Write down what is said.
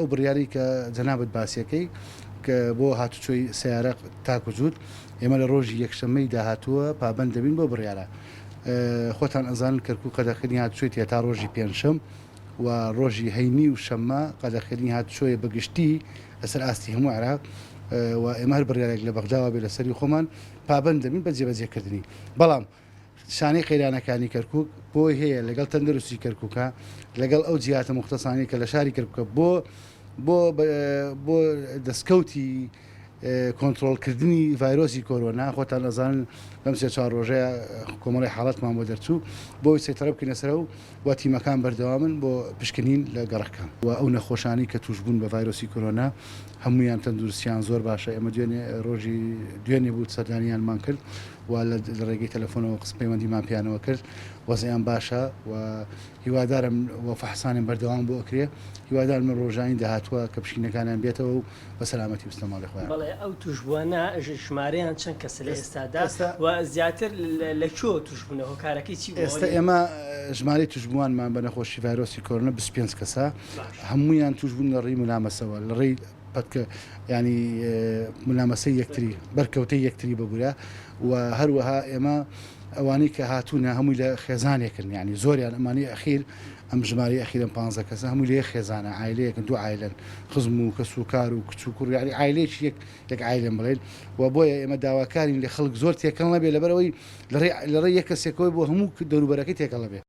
ئەو بڕیاری کە جەنابەت باسیەکەی کە بۆ هاتوچۆی سیارە تاکوجود ئێمە لە ڕۆژی یەکشەممەی داهاتووە پابند دەبین بۆ بڕیارە خۆتان ئەزانن کەرکوو قەدەخنی هاتوچۆی تا ڕۆژی پێنجشەم و ڕۆژی هەینی و شەممە قەدەخنی هاتوچۆیە بەگشتی لەسەر ئاستی هەموو عێراق و ئێمە هەر بڕیارێک لە بەغداوە بێ لەسەری خۆمان پابند دەبین بە جێبەجێکردنی بەڵام شانەی قەیرانەکانی کەرکووک بۆی هەیە لەگەڵ تەندروستی کەرکووکە لەگەڵ ئەو جیهاتە مختەسانی کە لە شاری کەرکووکە بۆ دەستکەوتی کۆنتترۆلکردنی ڤایرۆسی کۆرۆنا خۆتان ئەزانن لەم سێ چوار ڕۆژەیە کۆمەڵی حاڵەتمان بۆ دەرچوو بۆی سێتەرە بکەینە سەرە و تیمەکان بەردەوامن بۆ پشکنین لە گەڕەکان و ئەو نەخۆشانی کە توشبوون بە ڤایرۆسی کۆرۆنا هەمویان تەندروستیان زۆر باشە ئێمە ڕۆژی دوێنێ بوو سەردانیانمان کرد و لە ڕێگەی تەلەفۆنەوە قسم پەیوەندیمان پیانەوە کرد وەزیان باشە و هیوادارم وە فەحسانێن بەردەوام بۆ ئەکرێ هیوادارم ڕۆژانی داهاتووە کە پشکینەکانیان بێتەوە و بە سەلامەتی بستەماڵی خۆیان. بەڵێ ئەو توشبووانە ژمارەیان چەند کەس لە ئێستادا و زیاتر لەکوێ توشبوونە هۆکارەکەی چی ئێستا ئێمە ژمارەی توشبووانمان بە نەخۆشی ڤایرۆسی کۆرۆنا 25 کەسە هەمویان توشبوون لە ڕێی مولامەسەوە لە ڕێی پەتکە ینی مولامەسەی یەکتری بەرکەوتەی یەکتری بەبوورە و هەروەها ئێمە ئەوانەی کە هاتوونە هەمووی لە خێزانێکن ینی زۆریان ئەمانی ئەخیر ئەم ژماری ئەخیرم 15 کەسە هەمووی لێ خێزانە عایلەیەکن دوو عایلەن خزم و کەس و کار و کچ و کوڕ یعنی عایلێکی یەک عایلەن بڵێن و بۆیە ئێمە داواکارین لێ خەڵک زۆر تێکەڵ نەبێ لەبەرەوەی لە ڕێی یەک کەسێکەوەی بۆ هەموو دەوروبەرەکەی تێکەڵ نەبێ.